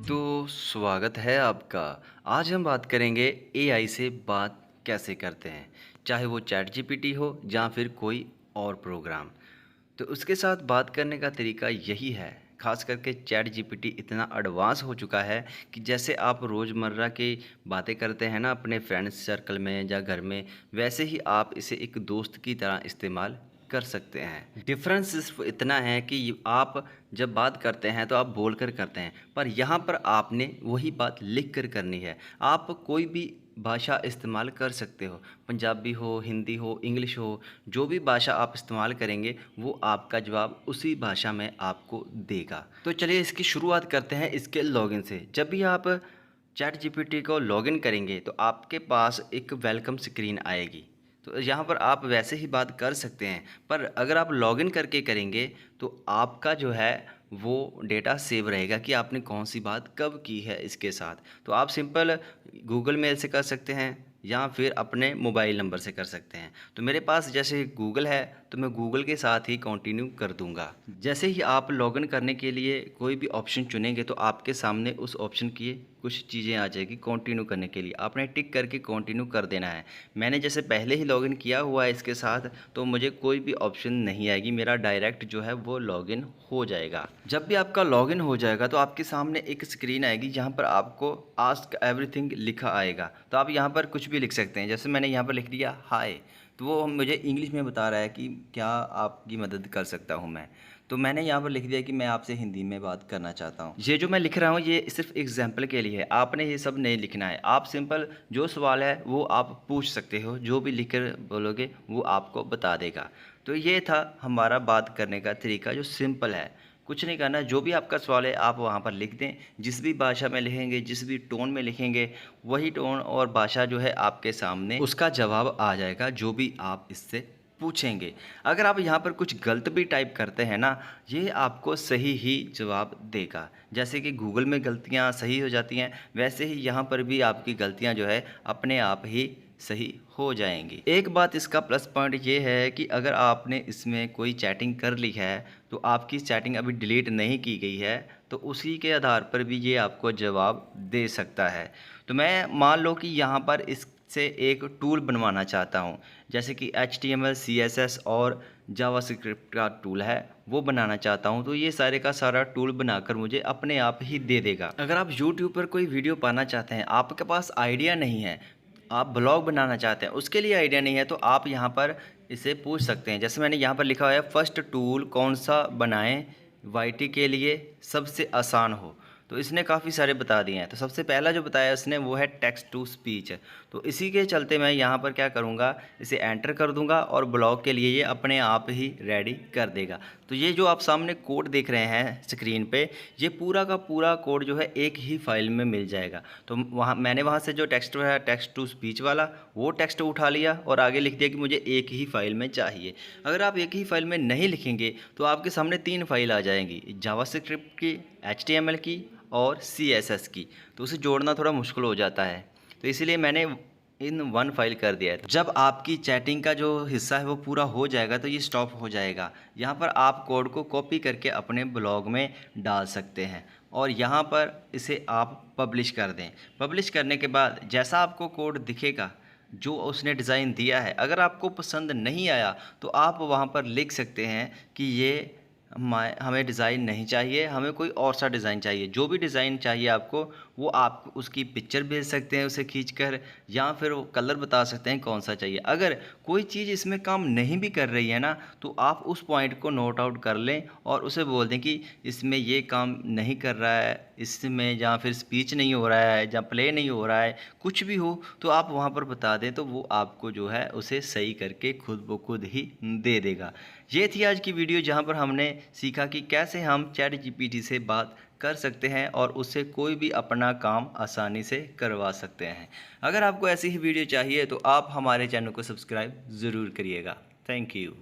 तो स्वागत है आपका। आज हम बात करेंगे एआई से बात कैसे करते हैं, चाहे वो चैट जीपीटी हो या फिर कोई और प्रोग्राम। तो उसके साथ बात करने का तरीका यही है। खास करके चैट जीपीटी इतना एडवांस हो चुका है कि जैसे आप रोज़मर्रा की बातें करते हैं ना अपने फ्रेंड्स सर्कल में या घर में, वैसे ही आप इसे एक दोस्त की तरह इस्तेमाल कर सकते हैं। डिफरेंस सिर्फ इतना है कि आप जब बात करते हैं तो आप बोल कर करते हैं, पर यहाँ पर आपने वही बात लिख कर करनी है। आप कोई भी भाषा इस्तेमाल कर सकते हो, पंजाबी हो, हिंदी हो, इंग्लिश हो, जो भी भाषा आप इस्तेमाल करेंगे वो आपका जवाब उसी भाषा में आपको देगा। तो चलिए इसकी शुरुआत करते हैं इसके लॉगिन से। जब भी आप चैट जीपीटी को लॉगिन करेंगे तो आपके पास एक वेलकम स्क्रीन आएगी। तो यहाँ पर आप वैसे ही बात कर सकते हैं, पर अगर आप लॉगिन करके करेंगे तो आपका जो है वो डेटा सेव रहेगा कि आपने कौन सी बात कब की है इसके साथ। तो आप सिंपल गूगल मेल से कर सकते हैं या फिर अपने मोबाइल नंबर से कर सकते हैं। तो मेरे पास जैसे गूगल है तो मैं गूगल के साथ ही कंटिन्यू कर दूंगा। जैसे ही आप लॉगिन करने के लिए कोई भी ऑप्शन चुनेंगे तो आपके सामने उस ऑप्शन की कुछ चीज़ें आ जाएगी। कंटिन्यू करने के लिए आपने टिक करके कंटिन्यू कर देना है। मैंने जैसे पहले ही लॉगिन किया हुआ है इसके साथ, तो मुझे कोई भी ऑप्शन नहीं आएगी, मेरा डायरेक्ट जो है वो लॉगिन हो जाएगा। जब भी आपका लॉगिन हो जाएगा तो आपके सामने एक स्क्रीन आएगी जहाँ पर आपको आस्क एवरीथिंग लिखा आएगा। तो आप यहाँ पर कुछ भी लिख सकते हैं। जैसे मैंने यहाँ पर लिख दिया हाय, तो वो मुझे इंग्लिश में बता रहा है कि क्या आपकी मदद कर सकता हूँ मैं। तो मैंने यहाँ पर लिख दिया कि मैं आपसे हिंदी में बात करना चाहता हूँ। ये जो मैं लिख रहा हूँ ये सिर्फ एग्जाम्पल के लिए है, आपने ये सब नहीं लिखना है। आप सिंपल जो सवाल है वो आप पूछ सकते हो, जो भी लिख कर बोलोगे वो आपको बता देगा। तो ये था हमारा बात करने का तरीका जो सिंपल है। कुछ नहीं करना, जो भी आपका सवाल है आप वहाँ पर लिख दें। जिस भी भाषा में लिखेंगे, जिस भी टोन में लिखेंगे, वही टोन और भाषा जो है आपके सामने उसका जवाब आ जाएगा जो भी आप इससे पूछेंगे। अगर आप यहाँ पर कुछ गलत भी टाइप करते हैं ना, ये आपको सही ही जवाब देगा। जैसे कि गूगल में गलतियाँ सही हो जाती हैं, वैसे ही यहाँ पर भी आपकी गलतियाँ जो है अपने आप ही सही हो जाएंगी। एक बात इसका प्लस पॉइंट ये है कि अगर आपने इसमें कोई चैटिंग कर ली है तो आपकी चैटिंग अभी डिलीट नहीं की गई है, तो उसी के आधार पर भी ये आपको जवाब दे सकता है। तो मैं मान लो कि यहाँ पर इससे एक टूल बनवाना चाहता हूँ, जैसे कि HTML CSS और जावास्क्रिप्ट का टूल है वो बनाना चाहता हूँ। तो ये सारे का सारा टूल बनाकर मुझे अपने आप ही दे देगा। अगर आप YouTube पर कोई वीडियो पाना चाहते हैं, आपके पास आइडिया नहीं है, आप ब्लॉग बनाना चाहते हैं, उसके लिए आइडिया नहीं है, तो आप यहाँ पर इसे पूछ सकते हैं। जैसे मैंने यहाँ पर लिखा हुआ है फर्स्ट टूल कौन सा बनाएं वाईटी के लिए सबसे आसान हो। तो इसने काफ़ी सारे बता दिए हैं। तो सबसे पहला जो बताया इसने वो है टेक्स्ट टू स्पीच। तो इसी के चलते मैं यहाँ पर क्या करूँगा, इसे एंटर कर दूँगा और ब्लॉग के लिए ये अपने आप ही रेडी कर देगा। तो ये जो आप सामने कोड देख रहे हैं स्क्रीन पे, ये पूरा का पूरा कोड जो है एक ही फाइल में मिल जाएगा। तो वहाँ से जो टेक्स्ट है टेक्स्ट टू स्पीच वाला, वो टेक्स्ट उठा लिया और आगे लिख दिया कि मुझे एक ही फाइल में चाहिए। अगर आप एक ही फाइल में नहीं लिखेंगे तो आपके सामने 3 फाइल आ जाएंगी, जावास्क्रिप्ट की, HTML की और CSS की। तो उसे जोड़ना थोड़ा मुश्किल हो जाता है, तो इसीलिए मैंने इन 1 फाइल कर दिया है। जब आपकी चैटिंग का जो हिस्सा है वो पूरा हो जाएगा तो ये स्टॉप हो जाएगा। यहाँ पर आप कोड को कॉपी करके अपने ब्लॉग में डाल सकते हैं और यहाँ पर इसे आप पब्लिश कर दें। पब्लिश करने के बाद जैसा आपको कोड दिखेगा जो उसने डिज़ाइन दिया है, अगर आपको पसंद नहीं आया तो आप वहाँ पर लिख सकते हैं कि ये हमें डिज़ाइन नहीं चाहिए, हमें कोई और सा डिज़ाइन चाहिए। जो भी डिज़ाइन चाहिए आपको वो आप उसकी पिक्चर भेज सकते हैं उसे खींचकर, या फिर वो कलर बता सकते हैं कौन सा चाहिए। अगर कोई चीज़ इसमें काम नहीं भी कर रही है ना, तो आप उस पॉइंट को नोट आउट कर लें और उसे बोल दें कि इसमें ये काम नहीं कर रहा है, इसमें या फिर स्पीच नहीं हो रहा है या प्ले नहीं हो रहा है, कुछ भी हो तो आप वहाँ पर बता दें, तो वो आपको जो है उसे सही करके खुद ब खुद ही दे देगा। ये थी आज की वीडियो जहाँ पर हमने सीखा कि कैसे हम चैट जीपीटी से बात कर सकते हैं और उससे कोई भी अपना काम आसानी से करवा सकते हैं। अगर आपको ऐसी ही वीडियो चाहिए तो आप हमारे चैनल को सब्सक्राइब ज़रूर करिएगा। Thank you.